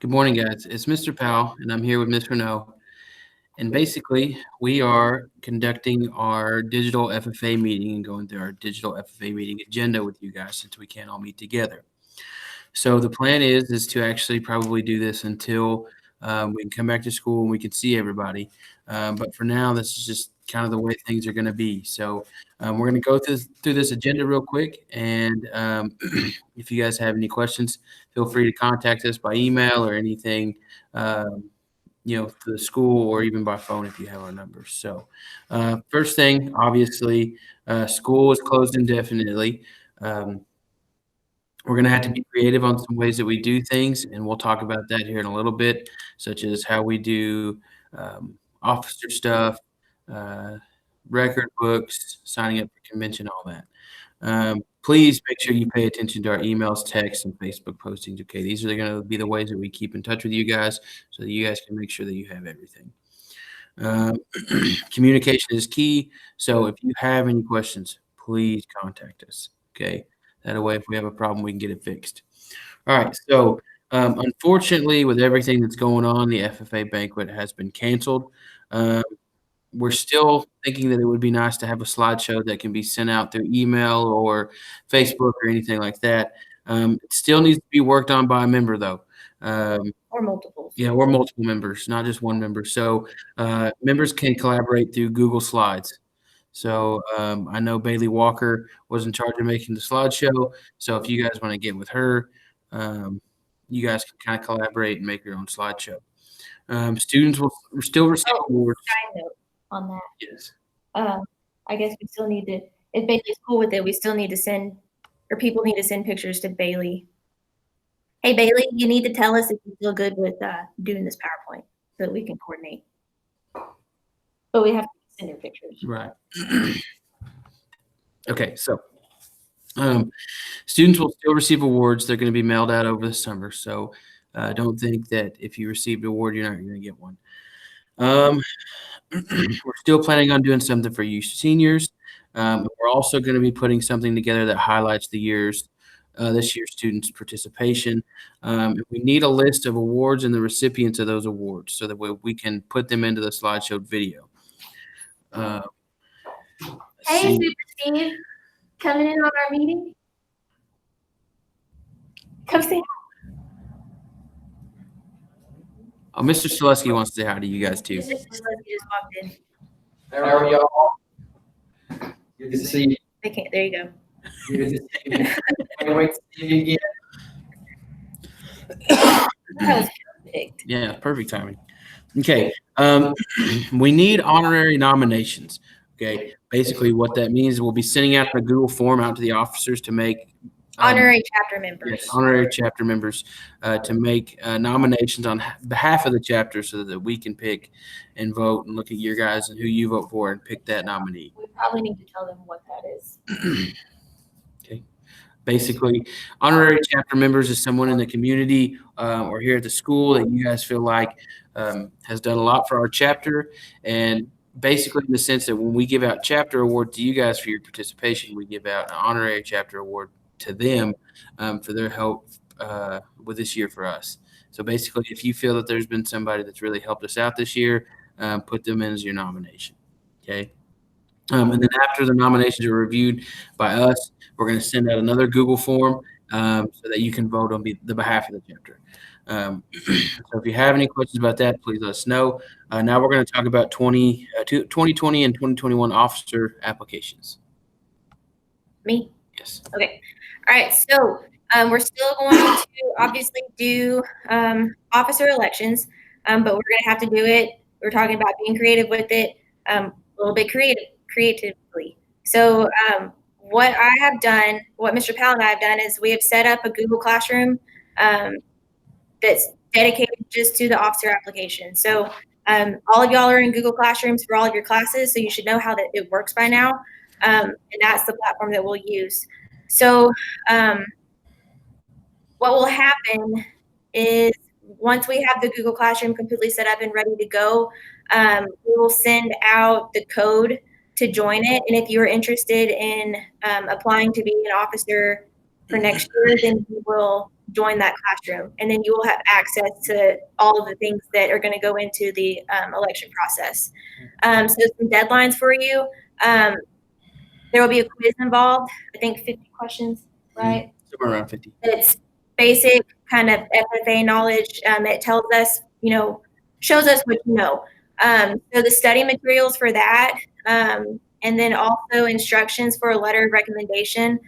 Good morning, guys. It's Mr. Powell, and I'm here with Ms. Renault. And basically, we are conducting our digital FFA meeting and going through our digital FFA meeting agenda with you guys since we can't all meet together. So the plan is to actually probably do this until we can come back to school and we can see everybody. But for now, this is just kind of the way things are going to be. So we're going to go through this agenda real quick. And if you guys have any questions, feel free to contact us by email or anything, through the school or even by phone if you have our numbers. So first thing, obviously, school is closed indefinitely. We're going to have to be creative on some ways that we do things, and we'll talk about that here in a little bit, such as how we do officer stuff, uh, record books, signing up for convention, all that. Please make sure you pay attention to our emails, texts, and Facebook postings. Okay, these are going to be the ways that we keep in touch with you guys so that you guys can make sure that you have everything. Communication is key. So if you have any questions, please contact us. Okay. That way, if we have a problem, we can get it fixed. All right. So, unfortunately, with everything that's going on, the FFA banquet has been canceled. We're still thinking that it would be nice to have a slideshow that can be sent out through email or Facebook or anything like that. It still needs to be worked on by a member, though. Or multiples. Yeah, or multiple members, not just one member. So members can collaborate through Google Slides. So I know Bailey Walker was in charge of making the slideshow. So if you guys want to get with her, you guys can kind of collaborate and make your own slideshow. Students will still receive awards. Side note on that. Yes. I guess we still need to, if Bailey's cool with it, we still need to send, or people need to send pictures to Bailey. Hey, Bailey, you need to tell us if you feel good with doing this PowerPoint so that we can coordinate. But we have to send her pictures. Right. Okay, so students will still receive awards. They're going to be mailed out over the summer. So don't think that if you received an award, you're not going to get one. We're still planning on doing something for you seniors. We're also going to be putting something together that highlights this year's students' participation. We need a list of awards and the recipients of those awards so that we can put them into the slideshow video. Hey, Super Steve, coming in on our meeting? Come say hi. Oh, Mr. Selesky wants to say hi to you guys too. Mr. Selesky just walked in. How are y'all? Good to see you. They can't. There you go. Good to see you. Can't wait to see you again. That was perfect. Yeah, perfect timing. Okay, we need honorary nominations. Okay, basically what that means is we'll be sending out a Google form out to the officers to make Honorary chapter members. Yes, honorary chapter members to make nominations on behalf of the chapter so that we can pick and vote and look at your guys and who you vote for and pick that nominee. We probably need to tell them what that is. Okay. Basically, honorary chapter members is someone in the community or here at the school that you guys feel like has done a lot for our chapter. And basically in the sense that when we give out chapter awards to you guys for your participation, we give out an honorary chapter award to them for their help with this year for us. So basically, if you feel that there's been somebody that's really helped us out this year, put them in as your nomination. Okay. And then after the nominations are reviewed by us, we're going to send out another Google form so that you can vote on the behalf of the chapter. So if you have any questions about that, please let us know. Now we're going to talk about 2020 and 2021 officer applications. Me? Yes. Okay. All right. So we're still going to obviously do officer elections, but we're going to have to do it. We're talking about being creative with it, a little bit creatively. So what I have done, what Mr. Powell and I have done is we have set up a Google Classroom that's dedicated just to the officer application. So all of y'all are in Google Classrooms for all of your classes, so you should know how that it works by now. And that's the platform that we'll use. So what will happen is once we have the Google Classroom completely set up and ready to go, we will send out the code to join it. And if you're interested in applying to be an officer for next year, then you will join that classroom, and then you will have access to all of the things that are going to go into the election process. So some deadlines for you. There will be a quiz involved. I think 50 questions, right? Somewhere around 50. It's basic kind of FFA knowledge. It tells us, shows us what you know. So the study materials for that, and then also instructions for a letter of recommendation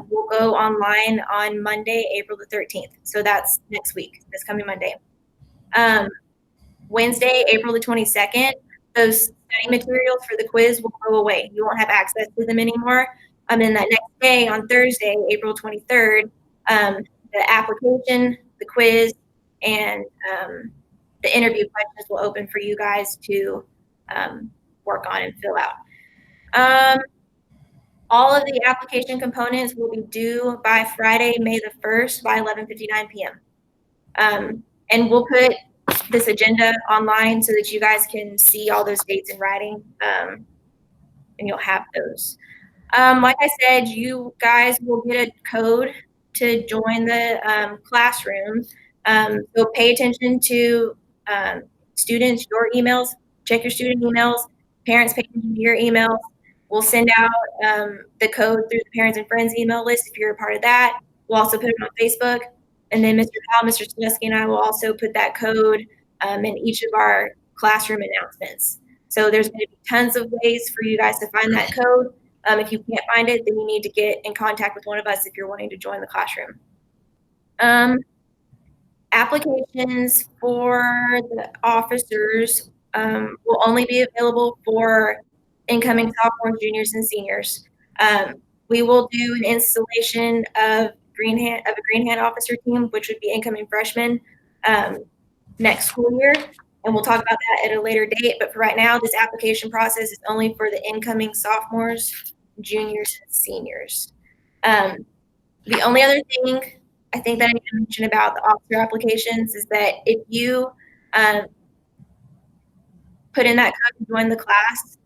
will go online on Monday, April the 13th. So that's next week, this coming Monday. Wednesday, April the 22nd, those study materials for the quiz will go away. You won't have access to them anymore. And that next day, on Thursday, April 23rd, the application, the quiz, and the interview questions will open for you guys to work on and fill out. All of the application components will be due by Friday, May the 1st by 11:59 p.m. And we'll put this agenda online so that you guys can see all those dates in writing, and you'll have those. Like I said, you guys will get a code to join the classroom. So pay attention to students, your emails, check your student emails, parents pay attention to your emails. We'll send out the code through the parents and friends email list if you're a part of that. We'll also put it on Facebook. And then Mr. Powell, Mr. Sneski, and I will also put that code in each of our classroom announcements. So there's going to be tons of ways for you guys to find that code. If you can't find it, then you need to get in contact with one of us if you're wanting to join the classroom. Applications for the officers will only be available for incoming sophomores, juniors, and seniors. We will do an installation of a green hand officer team, which would be incoming freshmen next school year. And we'll talk about that at a later date. But for right now, this application process is only for the incoming sophomores, juniors, and seniors. The only other thing I think that I need to mention about the officer applications is that if you put in that code to join the class,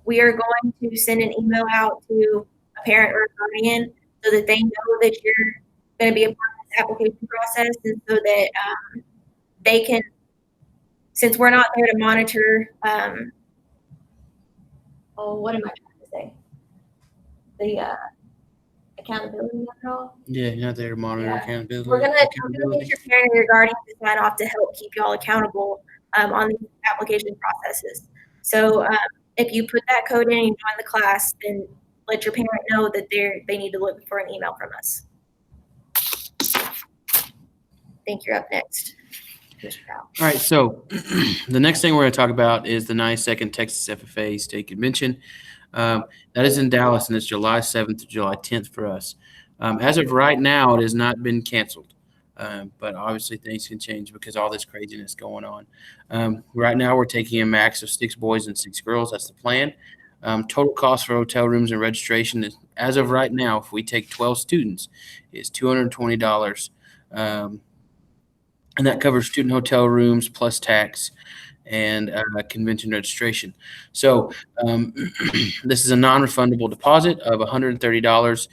we are going to send an email out to a parent or a guardian so that they know that you're going to be a part of this application process, and so that they can, since we're not there to monitor, what am I trying to say? The accountability of it all. Yeah, you're not there to monitor accountability. We're gonna get your parent or your guardian to sign off to help keep y'all accountable on these application processes. So if you put that code in and you join the class, then let your parent know that they need to look for an email from us. I think you're up next, Mr. Powell. All right, so the next thing we're going to talk about is the 92nd Texas FFA State Convention. That is in Dallas, and it's July 7th to July 10th for us. As of right now, it has not been canceled, but obviously things can change because all this craziness going on. Right now, we're taking a max of 6 boys and 6 girls. That's the plan. Total cost for hotel rooms and registration is, as of right now, if we take 12 students, is $220. And that covers student hotel rooms plus tax and convention registration. So this is a non-refundable deposit of $130.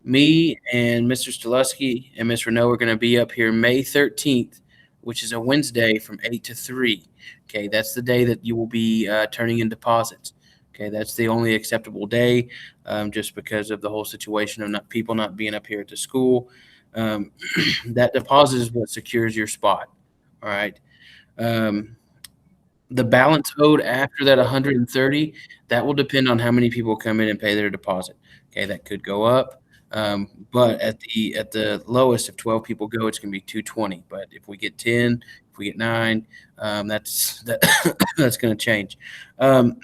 Me and Mr. Stilusky and Ms. Renault are going to be up here May 13th, which is a Wednesday from 8 to 3. Okay, that's the day that you will be turning in deposits. Okay, that's the only acceptable day just because of the whole situation of people not being up here at the school. That deposit is what secures your spot. All right. The balance owed after that 130, that will depend on how many people come in and pay their deposit. Okay, that could go up. But at the lowest, if 12 people go, it's going to be 220. But if we get 10, if we get 9, that's going to change. The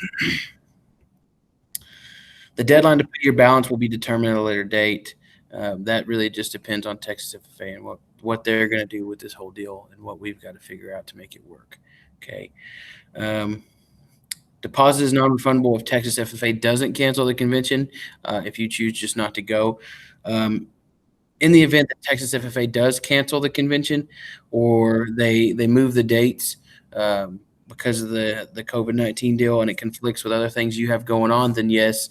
deadline to pay your balance will be determined at a later date. That really just depends on Texas FFA and what they're going to do with this whole deal and what we've got to figure out to make it work. Okay. Deposit is non-refundable if Texas FFA doesn't cancel the convention, if you choose just not to go. In the event that Texas FFA does cancel the convention or they move the dates because of the COVID-19 deal and it conflicts with other things you have going on, then yes,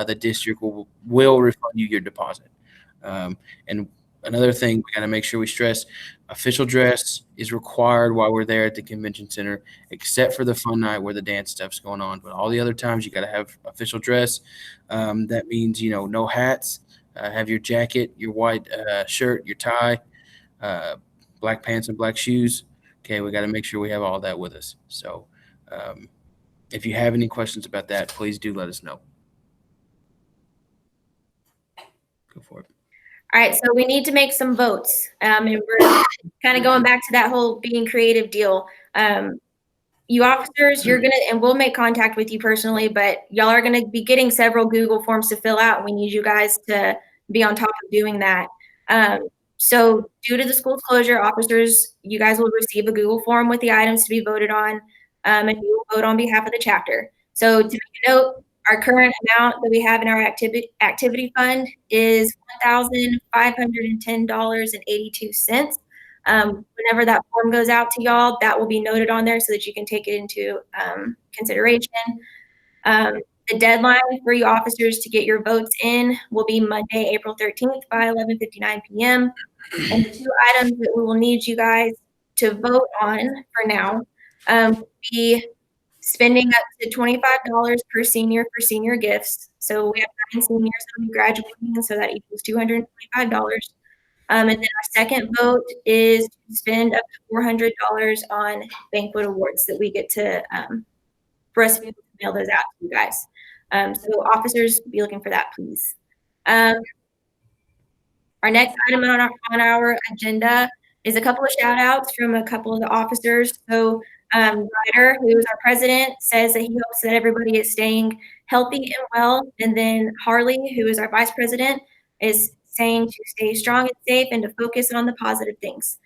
the district will refund you your deposit. And another thing we got to make sure we stress: official dress is required while we're there at the convention center, except for the fun night where the dance stuff's going on. But all the other times, you got to have official dress. That means no hats. Have your jacket, your white shirt, your tie, black pants, and black shoes. Okay, we got to make sure we have all that with us. So, if you have any questions about that, please do let us know. Go for it. All right, so we need to make some votes, and we're kind of going back to that whole being creative deal. You officers, you're gonna, and we'll make contact with you personally, but y'all are gonna be getting several Google forms to fill out. We need you guys to be on top of doing that. So due to the school's closure, officers, you guys will receive a Google form with the items to be voted on, and you will vote on behalf of the chapter. So to make a note, our current amount that we have in our activity fund is $1,510.82. Whenever that form goes out to y'all, that will be noted on there so that you can take it into consideration. The deadline for you officers to get your votes in will be Monday, April 13th by 11:59 p.m. And the two items that we will need you guys to vote on for now will be spending up to $25 per senior for senior gifts. So we have 9 seniors that will be graduating, so that equals $225. And then our second vote is to spend up to $400 on banquet awards that we get to, for us to be able to mail those out to you guys. So officers, be looking for that, please. Our next item on our agenda is a couple of shout outs from a couple of the officers. So Ryder, who is our president, says that he hopes that everybody is staying healthy and well. And then Harley, who is our vice president, is saying to stay strong and safe and to focus on the positive things.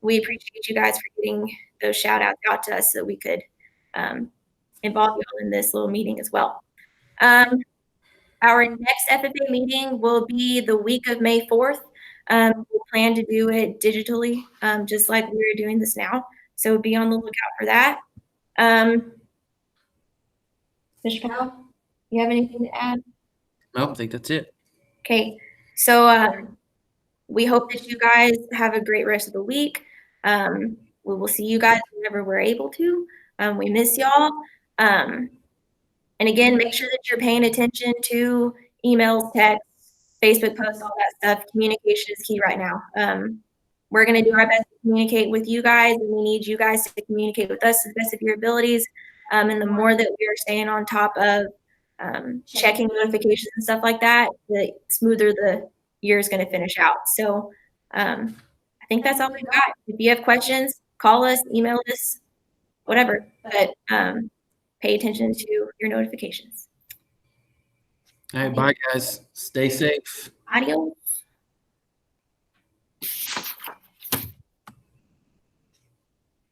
We appreciate you guys for getting those shout outs out to us so that we could involve you all in this little meeting as well. Our next FFA meeting will be the week of May 4th. We'll plan to do it digitally, just like we're doing this now. So be on the lookout for that. Mr. Powell, you have anything to add? Nope, I think that's it. Okay, so we hope that you guys have a great rest of the week. We will see you guys whenever we're able to. We miss y'all. And again, make sure that you're paying attention to emails, texts, Facebook posts, all that stuff. Communication is key right now. We're going to do our best to communicate with you guys, and we need you guys to communicate with us to the best of your abilities. And the more that we are staying on top of checking notifications and stuff like that, the smoother the year is going to finish out. So I think that's all we got. If you have questions, call us, email us, whatever. But pay attention to your notifications. All right, bye, guys. Stay safe. Adios.